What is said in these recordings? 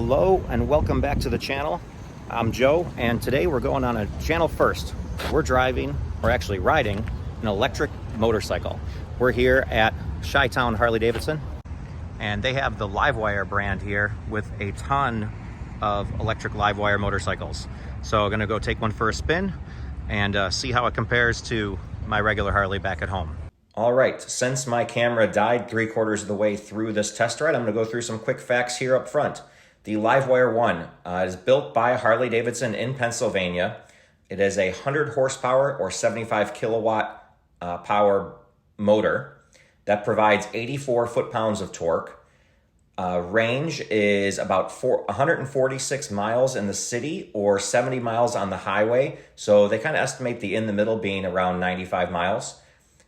Hello and welcome back to the channel. I'm Joe, and today we're going on a channel first. We're actually riding an electric motorcycle. We're here at Chi-Town Harley Davidson, and they have the Livewire brand here with a ton of electric Livewire motorcycles. So I'm gonna go take one for a spin and see how it compares to my regular Harley back at home. All right, since my camera died 3/4 of the way through this test ride, I'm gonna go through some quick facts here up front. The Livewire One is built by Harley Davidson in Pennsylvania. It is a 100 horsepower or 75 kilowatt power motor that provides 84 foot-pounds of torque. Range is about 146 miles in the city or 70 miles on the highway. So they kind of estimate the in the middle being around 95 miles.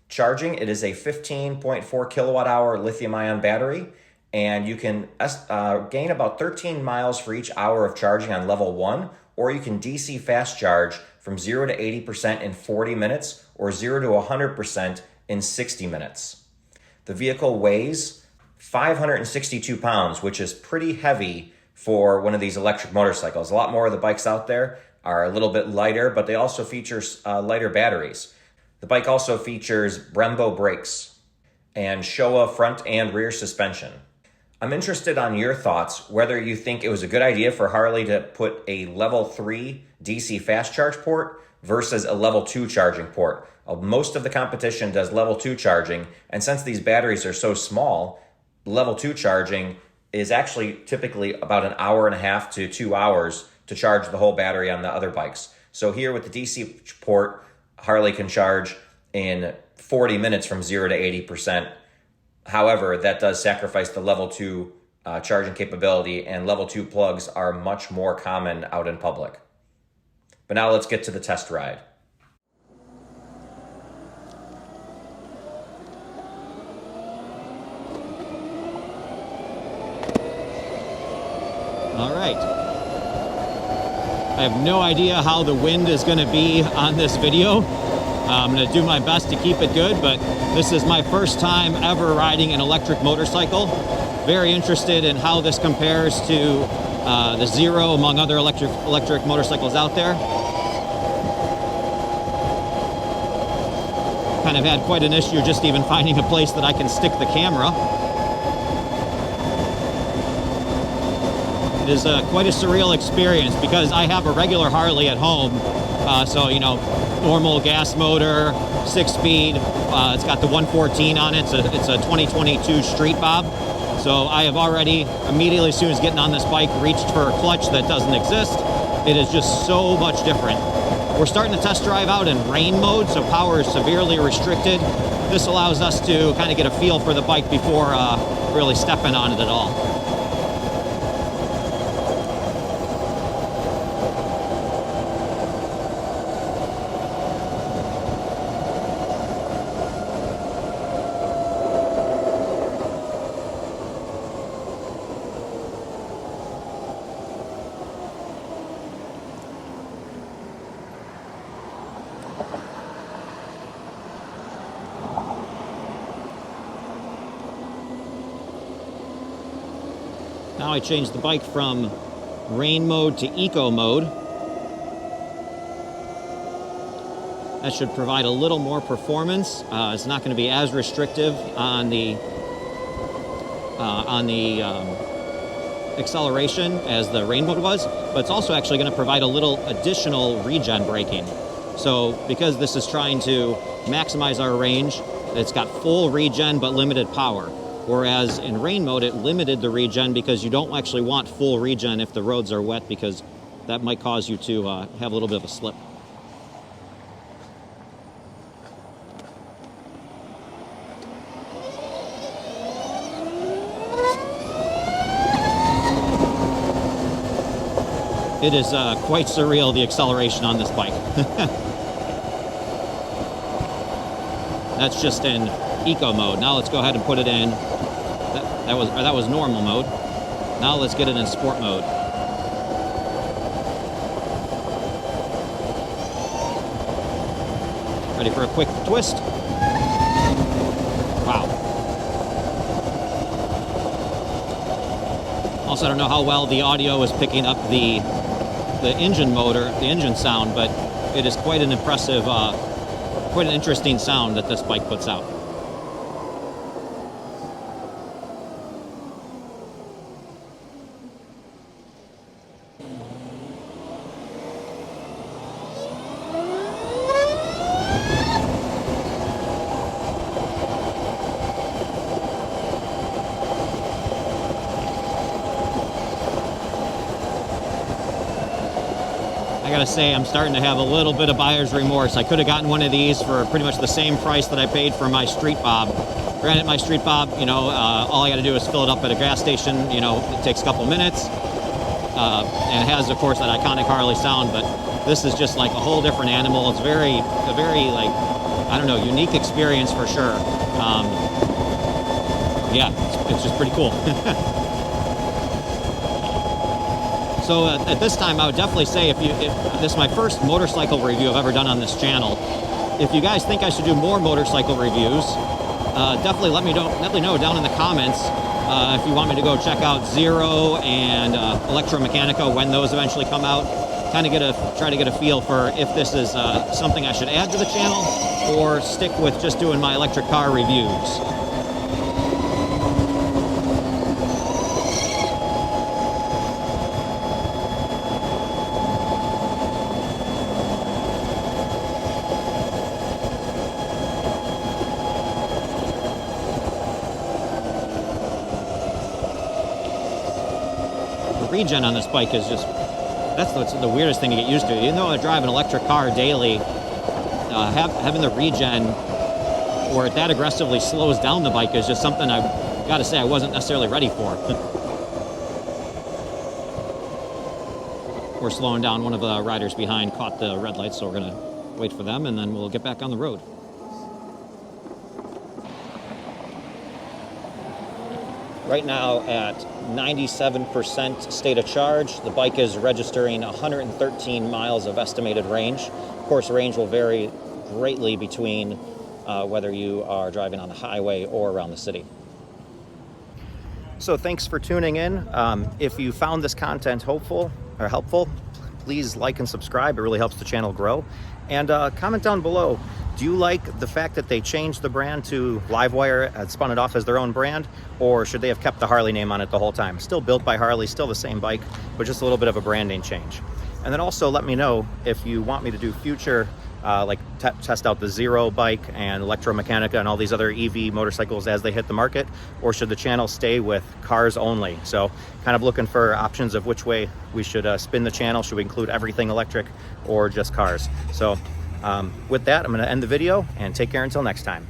Charging, it is a 15.4 kilowatt hour lithium ion battery, and you can gain about 13 miles for each hour of charging on level 1, or you can DC fast charge from 0 to 80% in 40 minutes or 0 to 100% in 60 minutes. The vehicle weighs 562 pounds, which is pretty heavy for one of these electric motorcycles. A lot more of the bikes out there are a little bit lighter, but they also feature lighter batteries. The bike also features Brembo brakes and Showa front and rear suspension. I'm interested on your thoughts, whether you think it was a good idea for Harley to put a level 3 DC fast charge port versus a level 2 charging port. Most of the competition does level 2 charging, and since these batteries are so small, level 2 charging is actually typically about an hour and a half to 2 hours to charge the whole battery on the other bikes. So here with the DC port, Harley can charge in 40 minutes from 0 to 80%. However, that does sacrifice the level 2 charging capability, and level 2 plugs are much more common out in public. But now let's get to the test ride. All right. I have no idea how the wind is going to be on this video. I'm going to do my best to keep it good, but this is my first time ever riding an electric motorcycle. Very interested in how this compares to the Zero among other electric motorcycles out there. Kind of had quite an issue just even finding a place that I can stick the camera. It is quite a surreal experience because I have a regular Harley at home. So, you know, normal gas motor, 6-speed. It's got the 114 on it. It's a 2022 Street Bob. So I have already, immediately as soon as getting on this bike, reached for a clutch that doesn't exist. It is just so much different. We're starting to test drive out in rain mode, so power is severely restricted. This allows us to kind of get a feel for the bike before really stepping on it at all. Now I changed the bike from rain mode to eco mode. That should provide a little more performance. It's not going to be as restrictive on the acceleration as the rain mode was, but it's also actually going to provide a little additional regen braking. So because this is trying to maximize our range, it's got full regen but limited power. Whereas in rain mode, it limited the regen because you don't actually want full regen if the roads are wet, because that might cause you to have a little bit of a slip. It is quite surreal, the acceleration on this bike. That's just in eco mode. Now let's go ahead and put it in. That was normal mode. Now let's get it in sport mode. Ready for a quick twist? Wow. Also, I don't know how well the audio is picking up the engine motor, the engine sound, but it is quite an impressive, quite an interesting sound that this bike puts out. I gotta say, I'm starting to have a little bit of buyer's remorse. I could have gotten one of these for pretty much the same price that I paid for my Street Bob. Granted, my Street Bob, you know, all I gotta do is fill it up at a gas station. You know, it takes a couple minutes. And it has, of course, that iconic Harley sound, but this is just like a whole different animal. It's a very like, I don't know, unique experience for sure. Yeah, it's just pretty cool. So at this time, I would definitely say if this is my first motorcycle review I've ever done on this channel. If you guys think I should do more motorcycle reviews, definitely let me know down in the comments if you want me to go check out Zero and Electromechanica when those eventually come out. Kind of try to get a feel for if this is something I should add to the channel or stick with just doing my electric car reviews. Regen on this bike is just, that's the weirdest thing to get used to. Even though I drive an electric car daily, having the regen where it that aggressively slows down the bike is just something I gotta say I wasn't necessarily ready for. We're slowing down. One of the riders behind caught the red light, so we're gonna wait for them and then we'll get back on the road. Right now at 97% state of charge, the bike is registering 113 miles of estimated range. Of course, range will vary greatly between whether you are driving on the highway or around the city. So thanks for tuning in. If you found this content helpful, please like and subscribe. It really helps the channel grow. And comment down below. Do you like the fact that they changed the brand to Livewire and spun it off as their own brand? Or should they have kept the Harley name on it the whole time? Still built by Harley, still the same bike, but just a little bit of a branding change. And then also let me know if you want me to do future, like test out the Zero bike and Electromechanica and all these other EV motorcycles as they hit the market, or should the channel stay with cars only? So kind of looking for options of which way we should spin the channel. Should we include everything electric or just cars? So with that, I'm going to end the video and take care until next time.